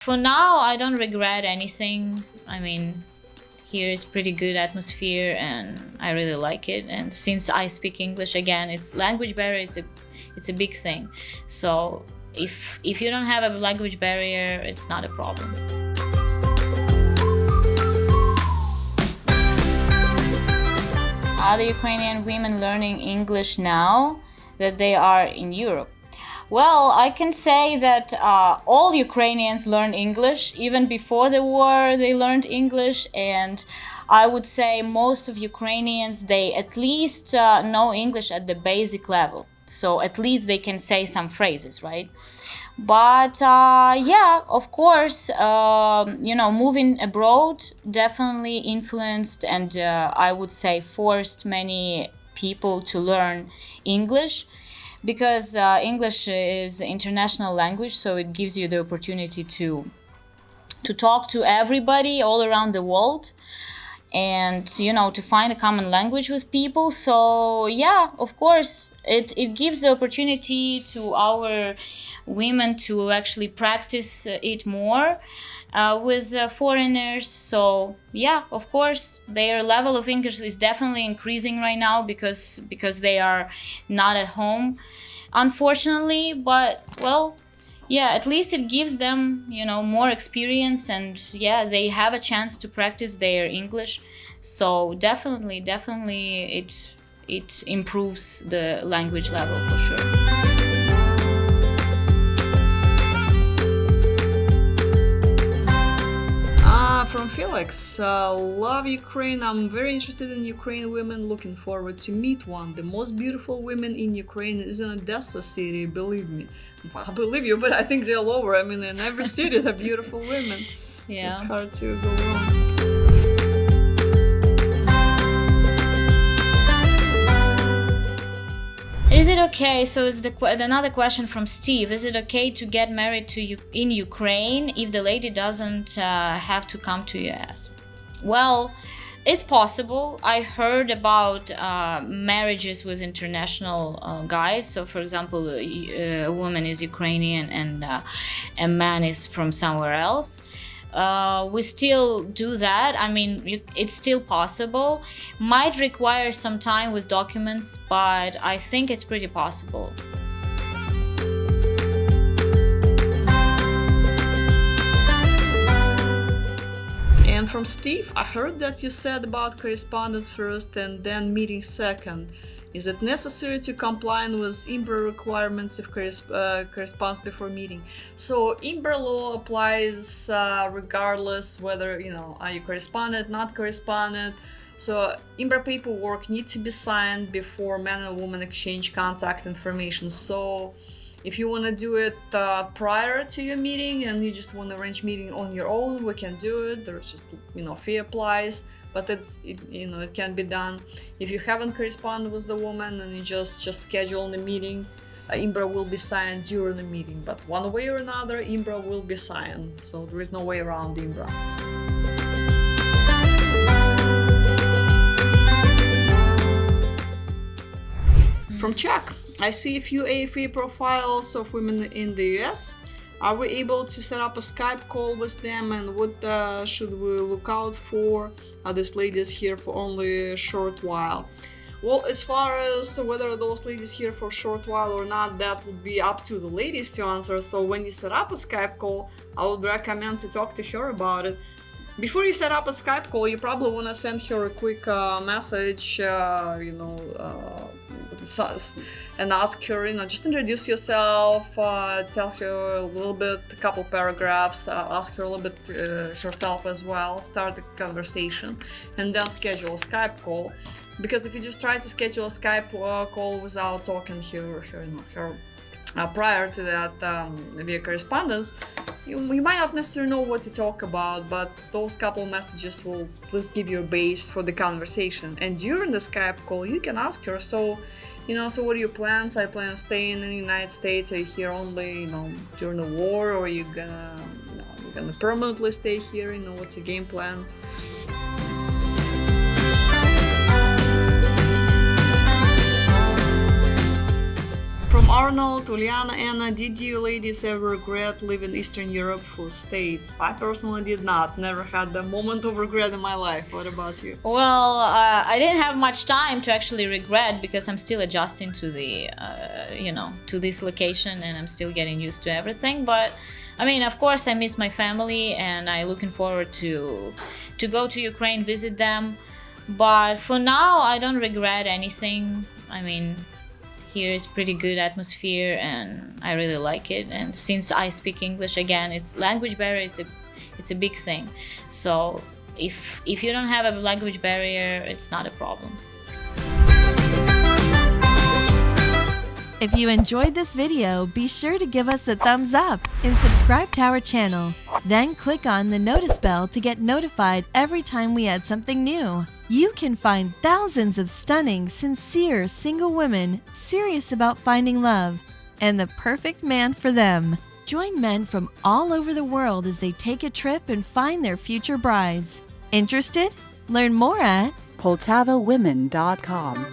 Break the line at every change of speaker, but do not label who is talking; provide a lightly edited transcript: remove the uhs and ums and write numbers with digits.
For now, I don't regret anything. I mean, here is pretty good atmosphere and I really like it. And since I speak English again, it's language barrier. It's a big thing. So if you don't have a language barrier, it's not a problem. Are the Ukrainian women learning English now that they are in Europe? Well, I can say that all Ukrainians learn English. Even before the war, they learned English. And I would say most of Ukrainians, they at least know English at the basic level. So at least they can say some phrases, right? But yeah, of course, moving abroad definitely influenced and I would say forced many people to learn English. Because English is international language, so it gives you the opportunity to talk to everybody all around the world and, to find a common language with people. So, yeah, of course, it gives the opportunity to our women to actually practice it more with foreigners. So yeah, of course, their level of English is definitely increasing right now because they are not at home, unfortunately. But well, yeah, at least it gives them, more experience, and yeah, they have a chance to practice their English. So definitely it improves the language level for sure.
From Felix, love Ukraine. I'm very interested in Ukrainian women. Looking forward to meet one. The most beautiful women in Ukraine is in Odessa city. Believe me, I believe you, but I think they're all over. I mean, in every city, they're beautiful women.
Yeah,
it's hard to go wrong.
Is it okay? So it's another question from Steve. Is it okay to get married in Ukraine if the lady doesn't have to come to US? Well, it's possible. I heard about marriages with international guys. So, for example, a woman is Ukrainian and a man is from somewhere else. We still do that. I mean, it's still possible. Might require some time with documents, but I think it's pretty possible.
And from Steve, I heard that you said about correspondence first and then meeting second. Is it necessary to comply with IMBR requirements if corresponds before meeting? So IMBR law applies regardless whether, are you correspondent, not correspondent. So IMBR paperwork needs to be signed before man and woman exchange contact information. So if you want to do it prior to your meeting and you just want to arrange meeting on your own, we can do it. There's just, fee applies. But it can be done. If you haven't corresponded with the woman and you just schedule the meeting, IMBR will be signed during the meeting. But one way or another, IMBR will be signed. So there is no way around IMBR. From Czech, I see a few AFA profiles of women in the US. Are we able to set up a Skype call with them, and what should we look out for? Are these ladies here for only a short while? Well, as far as whether those ladies here for a short while or not, that would be up to the ladies to answer. So when you set up a Skype call, I would recommend to talk to her about it. Before you set up a Skype call, you probably want to send her a quick message, and ask her, just introduce yourself, tell her a little bit, a couple paragraphs, ask her a little bit herself as well, start the conversation, and then schedule a Skype call. Because if you just try to schedule a Skype call without talking her prior to that via correspondence, you might not necessarily know what to talk about, but those couple messages will at least give you a base for the conversation. And during the Skype call, you can ask her, so what are your plans? I plan on staying in the United States. Are you here only, during the war, or are you gonna permanently stay here? What's the game plan? From Arnold, Uliana, Anna, did you ladies ever regret leaving Eastern Europe for States? I personally did not. Never had a moment of regret in my life. What about you?
Well, I didn't have much time to actually regret because I'm still adjusting to the, to this location, and I'm still getting used to everything. But I mean, of course, I miss my family, and I'm looking forward to go to Ukraine, visit them. But for now, I don't regret anything. I mean, here is pretty good atmosphere, and I really like it. And since I speak English, again, it's language barrier. It's a big thing. So if you don't have a language barrier, it's not a problem.
If you enjoyed this video, be sure to give us a thumbs up and subscribe to our channel. Then click on the notice bell to get notified every time we add something new. You can find thousands of stunning, sincere single women serious about finding love and the perfect man for them. Join men from all over the world as they take a trip and find their future brides. Interested? Learn more at
PoltavaWomen.com.